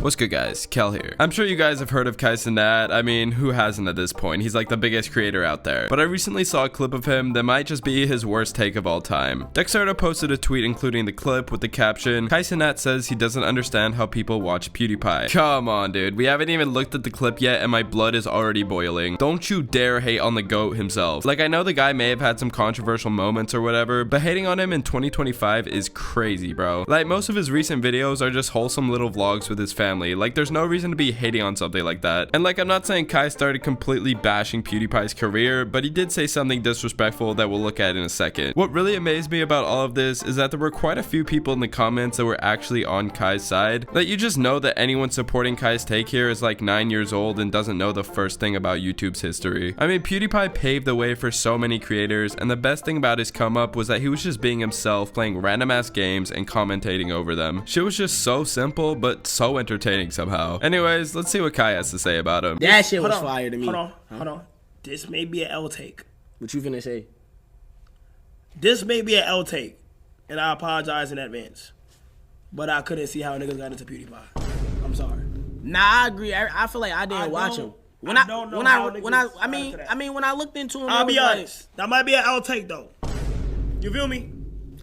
What's good, guys? Kel here. I'm sure you guys have heard of Cenat. I mean, who hasn't at this point? He's like the biggest creator out there. But I recently saw a clip of him that might just be his worst take of all time. Dexerto posted a tweet including the clip with the caption, Cenat says he doesn't understand how people watch PewDiePie. Come on, dude. We haven't even looked at the clip yet and my blood is already boiling. Don't you dare hate on the GOAT himself. Like, I know the guy may have had some controversial moments or whatever, but hating on him in 2025 is crazy, bro. Like, most of his recent videos are just wholesome little vlogs with his family. Like, there's no reason to be hating on something like that. And like, I'm not saying Kai started completely bashing PewDiePie's career, but he did say something disrespectful that we'll look at in a second. What really amazed me about all of this is that there were quite a few people in the comments that were actually on Kai's side. That you just know that anyone supporting Kai's take here is like 9 years old and doesn't know the first thing about YouTube's history. I mean, PewDiePie paved the way for so many creators, and the best thing about his come up was that he was just being himself, playing random ass games and commentating over them. Shit was just so simple, but so entertaining somehow. Anyways, let's see what Kai has to say about him. That shit was fire to me. Hold on. This may be an L take. What you finna say? This may be an L take, and I apologize in advance. But I couldn't see how niggas got into PewDiePie. I'm sorry. Nah, I agree. I feel like I didn't watch him. When I looked into him, I'll be honest. That might be an L take though. You feel me?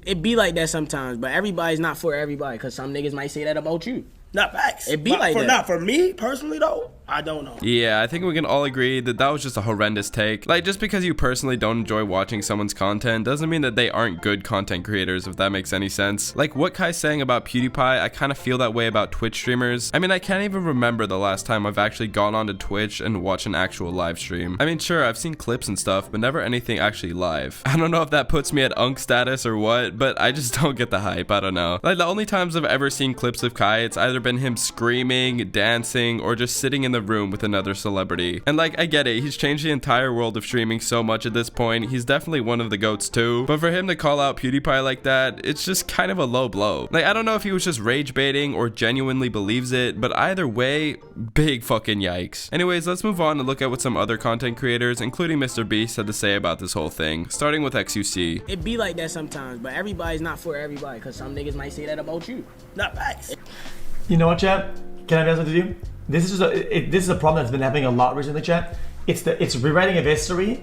It be like that sometimes, but everybody's not for everybody. Cause some niggas might say that about you. Not facts. It be like that. Not for me personally though. I don't know. Yeah, I think we can all agree that that was just a horrendous take. Like, just because you personally don't enjoy watching someone's content doesn't mean that they aren't good content creators, if that makes any sense. Like, what Kai's saying about PewDiePie, I kind of feel that way about Twitch streamers. I mean, I can't even remember the last time I've actually gone onto Twitch and watched an actual live stream. I mean, sure, I've seen clips and stuff, but never anything actually live. I don't know if that puts me at unk status or what, but I just don't get the hype. I don't know. Like, the only times I've ever seen clips of Kai, it's either been him screaming, dancing, or just sitting in the room with another celebrity. And like, I get it, he's changed the entire world of streaming so much at this point. He's definitely one of the GOATs too, but for him to call out PewDiePie like that, it's just kind of a low blow. Like, I don't know if he was just rage baiting or genuinely believes it, but either way, big fucking yikes. Anyways, let's move on and look at what some other content creators, including Mr. Beast, had to say about this whole thing, starting with XUC. It be like that sometimes, but everybody's not for everybody, cause some niggas might say that about you. Not facts. You know what, chat? Can I be honest with you? This is a problem that's been happening a lot recently, chat. It's rewriting of history,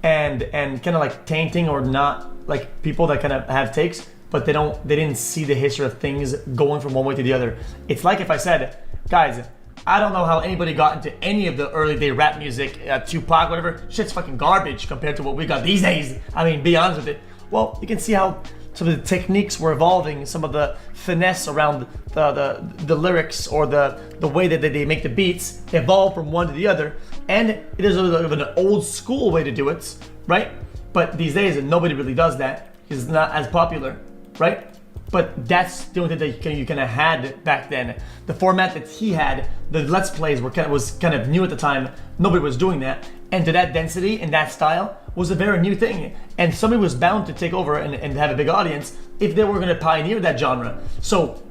and kind of like tainting or not, like people that kind of have takes, but they didn't see the history of things going from one way to the other. It's like if I said, guys, I don't know how anybody got into any of the early day rap music, Tupac, whatever. Shit's fucking garbage compared to what we got these days. I mean, be honest with it. Well, you can see how some of the techniques were evolving, some of the finesse around the lyrics or the way that they make the beats evolve from one to the other. And it is a little bit of an old school way to do it, right? But these days, nobody really does that. It's not as popular, right? But that's the only thing that you kind of had back then. The format that he had, the Let's Plays was kind of new at the time. Nobody was doing that. And to that density and that style was a very new thing. And somebody was bound to take over and have a big audience if they were going to pioneer that genre. So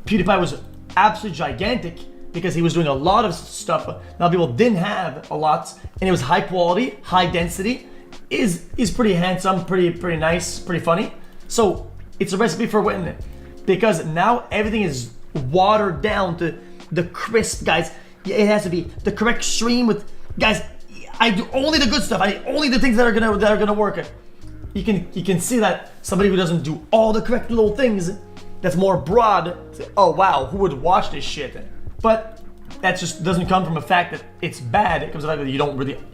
PewDiePie was absolutely gigantic because he was doing a lot of stuff now people didn't have a lot, and it was high quality, high density, is pretty handsome, pretty nice, pretty funny. So it's a recipe for winning, because now everything is watered down to the crisp, guys. It has to be the correct stream with, guys, I do only the good stuff. I only the things that are gonna work. You can see that somebody who doesn't do all the correct little things, that's more broad, say, oh wow, who would watch this shit? But that just doesn't come from the fact that it's bad. It comes from the fact that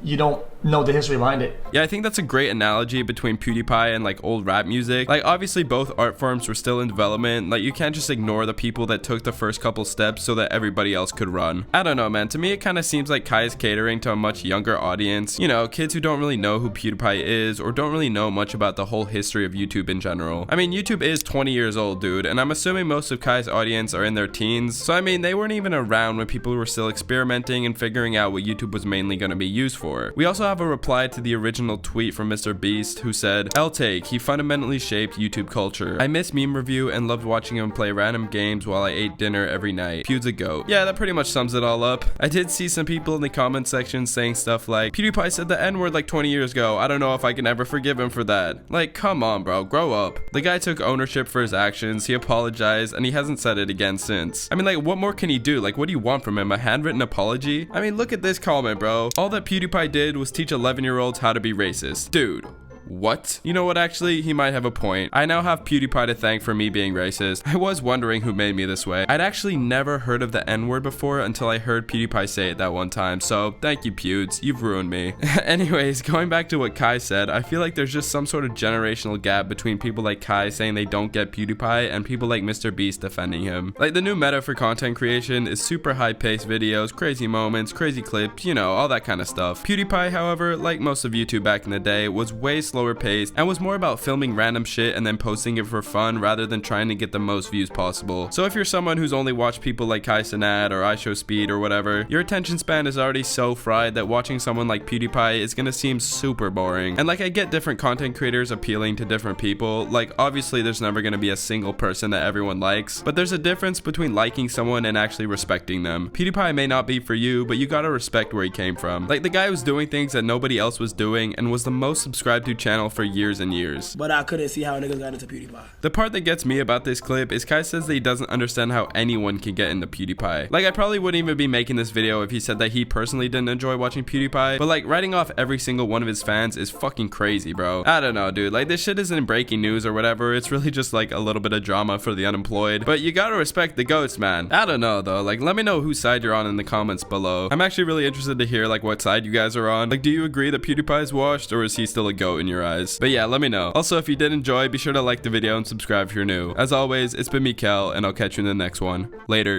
you don't know the history behind it. Yeah, I think that's a great analogy between PewDiePie and like old rap music. Like, obviously both art forms were still in development. Like, you can't just ignore the people that took the first couple steps so that everybody else could run. I don't know, man. To me, it kind of seems like Kai is catering to a much younger audience. You know, kids who don't really know who PewDiePie is or don't really know much about the whole history of YouTube in general. I mean, YouTube is 20 years old, dude, and I'm assuming most of Kai's audience are in their teens. So I mean, they weren't even around when people were still experimenting and figuring out what YouTube was mainly going to be used for. We also have have a reply to the original tweet from Mr. Beast who said, "L-Take, he fundamentally shaped YouTube culture. I miss meme review and loved watching him play random games while I ate dinner every night. Pew's a goat." Yeah, that pretty much sums it all up. I did see some people in the comment section saying stuff like, "PewDiePie said the N-word like 20 years ago. I don't know if I can ever forgive him for that." Like, come on, bro, grow up. The guy took ownership for his actions, he apologized, and he hasn't said it again since. I mean, like, what more can he do? Like, what do you want from him? A handwritten apology? I mean, look at this comment, bro. All that PewDiePie did was teach 11-year-olds how to be racist. Dude. What? You know what, actually, he might have a point. I now have PewDiePie to thank for me being racist. I was wondering who made me this way. I'd actually never heard of the N-word before until I heard PewDiePie say it that one time, so thank you, Pewds. You've ruined me. Anyways, going back to what Kai said, I feel like there's just some sort of generational gap between people like Kai saying they don't get PewDiePie and people like Mr. Beast defending him. Like, the new meta for content creation is super high-paced videos, crazy moments, crazy clips, you know, all that kind of stuff. PewDiePie, however, like most of YouTube back in the day, was way slower paced and was more about filming random shit and then posting it for fun rather than trying to get the most views possible. So if you're someone who's only watched people like Cenat or iShowSpeed or whatever, your attention span is already so fried that watching someone like PewDiePie is gonna seem super boring. And like, I get different content creators appealing to different people. Like, obviously there's never gonna be a single person that everyone likes, but there's a difference between liking someone and actually respecting them. PewDiePie may not be for you, but you gotta respect where he came from. Like, the guy was doing things that nobody else was doing and was the most subscribed to channel for years and years. But I couldn't see how niggas got into PewDiePie. The part that gets me about this clip is Kai says that he doesn't understand how anyone can get into PewDiePie. Like, I probably wouldn't even be making this video if he said that he personally didn't enjoy watching PewDiePie, but like, writing off every single one of his fans is fucking crazy, bro. I don't know, dude. Like, this shit isn't breaking news or whatever. It's really just like a little bit of drama for the unemployed, but you gotta respect the goats, man. I don't know though. Like, let me know whose side you're on in the comments below. I'm actually really interested to hear like what side you guys are on. Like, do you agree that PewDiePie is washed, or is he still a goat in your eyes? But yeah, let me know. Also, if you did enjoy, be sure to like the video and subscribe if you're new. As always, it's been me, Kel, and I'll catch you in the next one. Later.